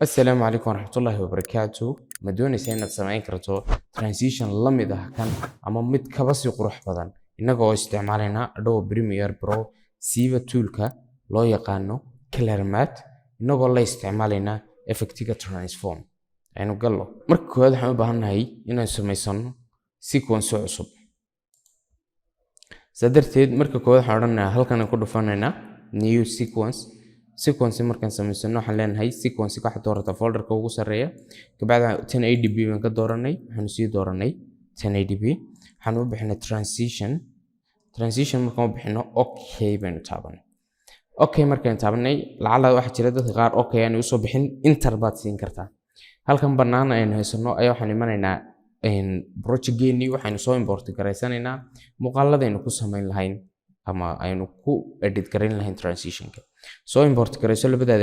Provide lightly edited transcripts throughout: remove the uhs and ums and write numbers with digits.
السلام عليكم ورحمة الله وبركاته. ما doonaysaa inaad samayn karto transition la mid ah kan ama mid kaba sii qurux badan inagoo isticmaalayna Adobe Premiere Pro siiba toolka loo yaqaano Color Matte inagoo la isticmaalayna effectiga transform aynu gallo. Marka koowaad waxaan u baahanahay inaan samaysano sequence cusub. Sadarteed marka koowaad waxaan odhanayaa halkan aan ku dhufanaynaa new sequence markaan samaysano waxaan leenahay sequence ka doorata folderka ugu sareeya kabacdi 1080p baan ka dooranay waxaan sii dooranay 1080p waxaan u bixinay transition markaan u bixino okay baan taabanay okay markaan taabanay lacala waxa jira dadka qaar okay aan u soo bixin enter baad siin kartaa halkan banaan ayaan haysano ayaa waxaan imanaynaa project-geeni waxaan soo import garaysanaynaa muuqaaladaynu ku samayn lahayn ama aynu ku edit gareyn lahayn transition-ka soo import garayso labada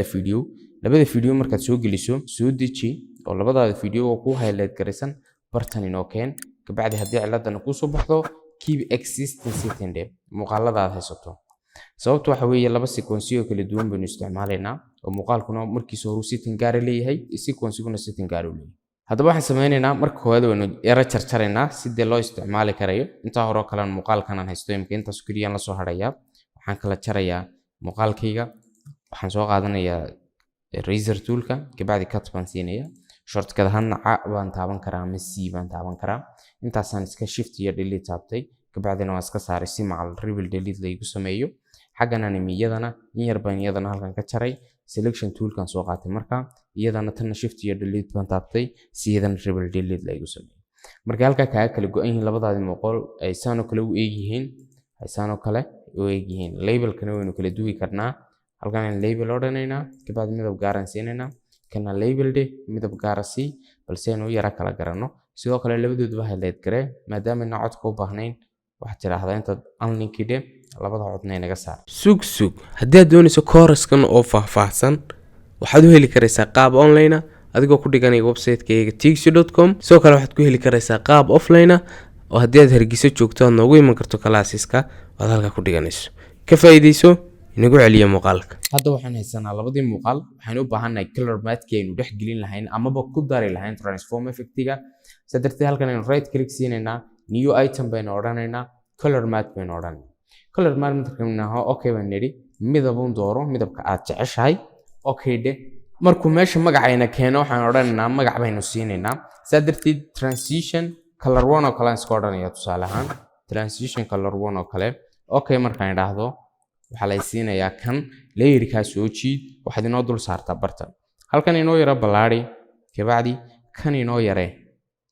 video markaad soo geliso soo deji oo labada video oo ku highlight garaysan bartan inoo keen kabacdi haddii ciladana ku soo baxdo keep existing setting muuqaalada aad haysato sababtu waxa weeye laba sequence oo kala duwan baynu isticmaalaynaa oo muuqaalkuna markiisa hore setting gaar leeyahay sequence-guna setting gaar leeyahay haddaba waxaan sameynaynaa marka koowaad waynu yara jarjaraynaa sidii loo isticmaali karayo inta hore oo kale muuqaalkan aan haysto imka intaas kaliya la soo harayaa waxaan kala jarayaa muuqaalkayga waxaan soo qaadanayaa eraser toolka kabacdi cut baan siinayaa shortcut ahaana A baan taaban karaa ama C baan taaban karaa intaasaan iska shift iyo delete taabtay kabacdina waan iska saaray si macal reveal delete la igu sameeyo xaggan animiyadana in yar baan iyadana halkan ka jaray selection toolkan soo qaatay marka iyadana tan shift iyo delete baan taabtay si iyadana reveal delete la igu sameeyo marka halka ka kala go'an yihiin labadaadi muuqaal ay saano kale u eegyihiin label-kana waynu kala duwi karnaa halkan aan label odhanaynaa kabacdi midab gaaran siinaynaa kana label midab gaara si balse inuu yara kala garanno sidoo kale labadooduba highlight garee maadaama aan codka u baahnayn waxa tiraahdaa inta unlinked labada codna inaga saar sug haddii aad doonayso course-kan oo faahfaahsan waxaad u heli karaysaa qaab online adigoo ku dhiganaya website-kayga tixi.com sidoo kale waxaad ku heli karaysaa qaab offline oo haddii aad Hargeysa joogto aad noogu iman karto classes-ka aad halka ku dhiganayso ka faa'iideyso inagu celiya muuqaalka hadda waxaan haysanaa labadii muuqaal waxaan u baahanahay color matte-ka aynu dhex gelin lahayn amaba ku dari lahayn transform effect-ga sadartii halkan aynu right click siinaynaa new item baynu odhanaynaa color matte baynu odhanaynaa color matte markaan okay baan nidhi midabun dooro midabka aad jeceshahay okay markuu meesha magacayna keeno waxaan odhanaynaa magac baynu siinaynaa sadartii transition color 1 oo kale aan iska odhanaya tusaale ahaan transition color 1 oo kale okay markaan idhaahdo waxa la siinayaa kan layer-ka soo jiid waxaad inoo dul saartaa bartan halkan inoo yara balaari kabacdi kan inoo yare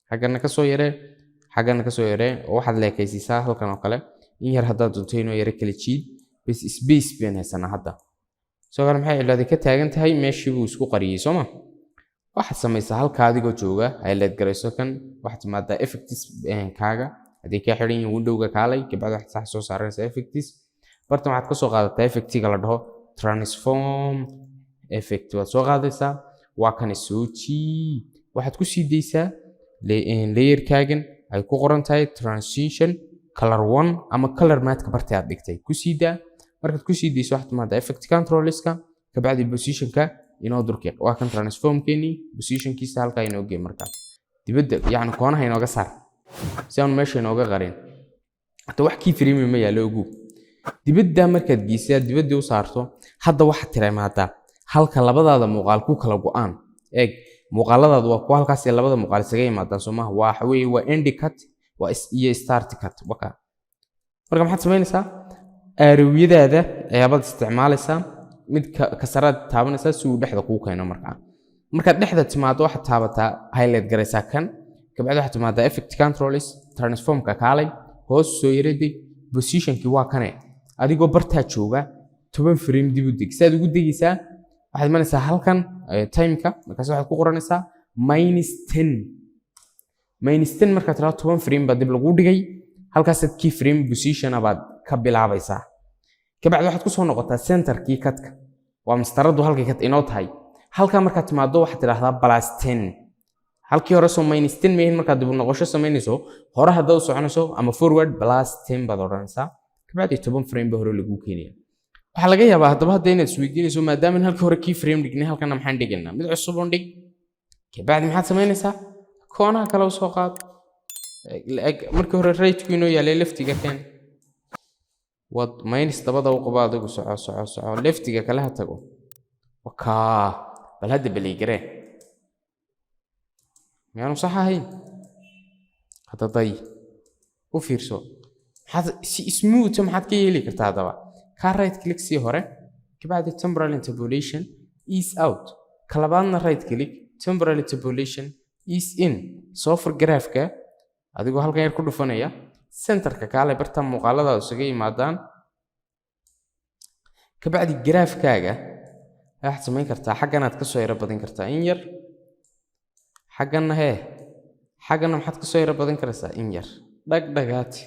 xagana ka soo yare oo waxaad leekaysiisaa halkan oo kale in yar haddaad doonto inoo yara kala jiid bas space baan haysanaa hadda soo kale maxay cilada ka taagan tahay meeshii buu isku qariyay sooma waxaad samaysaa halka adigoo jooga highlight garayso kan waxaad timaadaa effects kaaga haddii ka xiran yihiin window-ga kaalay kabacdi waxaad sax soo saaraysaa effects bartan waxaad ka soo qaadataa effect-ga la dhaho transform effect waad soo qaadaysaa waa kan soo jiid waxaad ku sii deysaa layer-kaagan ay ku qoran tahay transition color 1 ama color matte-ka bartay aad dhigtay ku sii daa markaad ku sii deyso waxaad timaadaa effect control-iska kabacdi position-ka inoo durkiiq waa kan transform-keeni position-kiisa halkaa inoo gey markaa dibadda yacni koonaha inooga saar si aan meesha inooga qarin hata wax kii frame ma yaalo ogu dibadda markaad geysaa dibadda u saarto hadda waxa tireemaadaa halka labadaada muuqaal ku kala go'aan eeg muuqaaladaadu waa ku halkaas ee labada muuqaal isaga yimaadaan Soomaha waxa weeye waa end cut waa iyo start cut marka maxaad sameynaysaa aariyadaada ayaabad isticmaalaysaa mid ka sarad taabanaysaa si uu dhexda ku keeno marka dhexda timaado waxa taabataa highlight garaysaa kan kabacdi waxa timaadaa effect controls transform-ka kaalay hoos soo yareeday position-ki waa kane adigoo bartaa jooga 10 frame dib u deg saad ugu degaysaa waxaad imanaysaa halkan time-ka markaas waxaad ku qoranaysaa -10 markaad tiraahdo 10 frame baa dib lagu dhigay halkaasaad key frame position baad ka bilaabaysaa kabacdi waxaad ku soo noqotaa center-kii kadka waa mastaradu halkay kad inoo tahay halka markaad timaado waxaad tiraahdaa +10 halkii hore soo -10 meeyin markaad dib u noqosho sameynayso hore hadda u soconayso ama forward +10 baad odhanaysaa kabacdi 10 frame ba hore lagu keenaya waxaa laga yaabaa haddaba hadda inaad isweydiinayso maadaama halka hore key frame dhignay halkana maxaan dhigaynaa mid cusub oo dhig kabacdi maxaad samaynaysaa koonaha kale u soo qaad markii hore right-ku inoo yaalay leftiga keen wad minus dabada u qabo adigu soco leftiga kale ha tago wakaa bal hadda beligaree miyaanu sax ahayn hadda day u fiirso maxaad si smooth maxaad ka yeeli kartaa haddaba ka right click sii hore kabacdi temporal interpolation ease out kalabaadna right click temporal interpolation ease in soo fur graafka adigoo halkan yar ku dhufanaya centerka kaale barta muuqaalada isaga yimaadaan kabacdi graafkaaga waxaad samayn kartaa xaggan aad ka soo yara badan kartaa in yar xagganna xagganna maxaad ka soo yara badan karaysaa in yar dhagdhagaati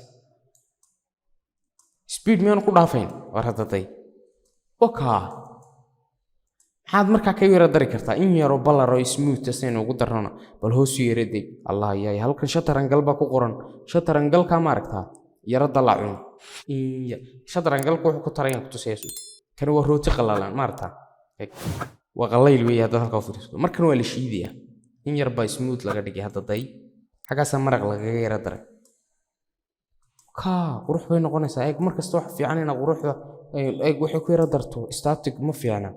speed miyaanu ku dhaafayn war haddaday wakaa maxaad markaa ka yara dari kartaa in yaroo ballaroo smooth asaynu ugu darnona bal hoosu yara deg allah yaay halkan shatarangal baa ku qoran shatarangalkaa ma aragtaa yara dalacun shatarangalku wuxuu ku tarayaan ku tusayso kan waa rooti qallalan ma aragtaa waa qallayl weeye haddaad halkaa u fiiriso markan waa la shiidaya in yar baa smooth laga dhigay haddaday xaggaasaa maraq lagaga yara daray qurux bay noqonaysaa eeg markasta wax fiican inaad quruxda eeg waxay ku yara darto static ma fiicna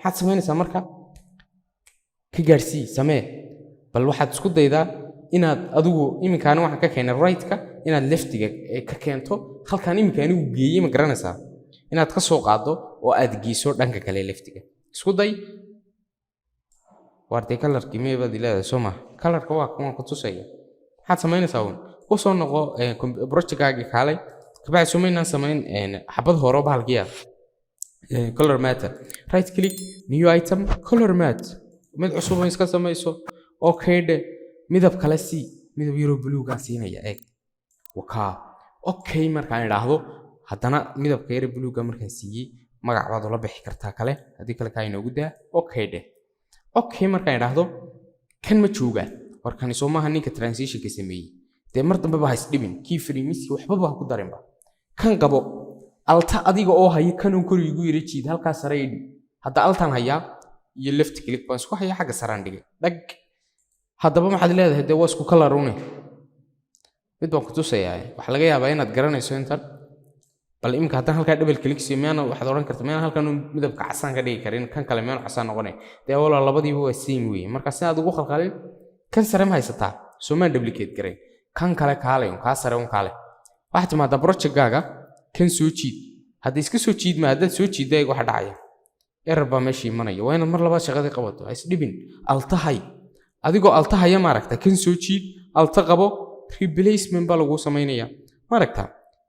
maxaad samaynaysaa marka ka gaarsii samee bal waxaad isku daydaa inaad adigu iminkaani waxaan ka keenay right-ka inaad leftiga ka keento halkaan iminka anigu geeyey ma garanaysaa inaad ka soo qaado oo aad geyso dhanka kale leftiga isku day waartay kalarkii meebaad leedahay soo maha kalarka waa kuwan ku tusaya maxaad samaynaysaa uun u soo noqo projectkaagii kaalay kabacdi sumaynaan samayn xabad hore bahalkiya color matter right click new item color matte mid cusub oo iska samayso okay de midab kale si midab yaro buluuga siinaya eeg wakaa okay markaan idhaahdo haddana midabka yaro buluuga markaan siiyey magac baad ula bixi kartaa kale haddii kale kaa inoogu daa okay de okay markaan idhaahdo kan ma joogaa warkani soo maaha ninka transitionka sameeyey dee mar dambe ba haysdhibin kii freemiski waxbaba ha ku darinba kan qabo alta adiga oo haya kanuu kor igu yara jiid halkaa sare idhi hadda altan hayaa iyo left click baan isku hayaa xagga saraan dhigay dhag haddaba maxaad leedahay dee waa isku kalarune mid baan ku tusayaa waxaa laga yaabaa inaad garanayso intan bal iminka haddaan halkaa double click siiyo miyaana waxaad odhan karta miyaan halkan midabka casaan ka dhigi karin kan kale miyaanu casaan noqonay dee walaa labadiiba waa same weeye marka si aad ugu khalkhalin kan sare ma haysataa soomaan duplicate garay kan kale kaale kaa sare kaale waxaad timaadaa projectkaaga kan soo jiid hadda iska soo jiid ma haddaad soo jiidda waxa dhacaya error baa meesha imanaya waa inaad mar labaad shaqadii qabato ha isdhibin altahay adigoo altahaya maaragta kan soo jiid alta qabo replacement baa lagu samaynaya maaragta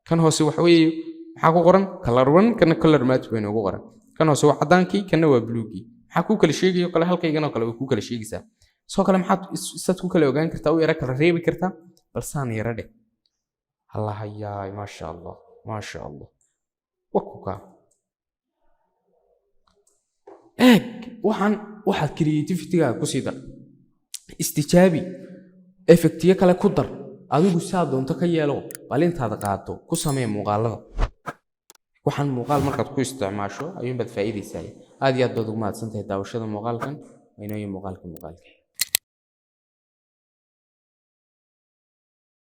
kan hoose wax weeye maxaa ku qoran color 1 kana color matte bay noogu qoran kan hoose waa cadaankii kana waa bluegii maxaa ku kala sheegayo kale halkaygana kale way ku kala sheegaysaa soo kale maxaad isad ku kala ogaan kartaa u yara kala reebi kartaa bal saan yara dheh allah yaay ما شاء الله وكوكا waxaad creativity-ga ku sii dar istijaabi effectiyo kale ku dar adigu saa doonto ka yeelo bal intaad qaato ku samee muuqaalada waxaan muuqaal markaad ku isticmaasho ayuun baad faa'iideysaa aad iyo aad baad ugu mahadsantahay daawashada muuqaalkan inoo muuqaalka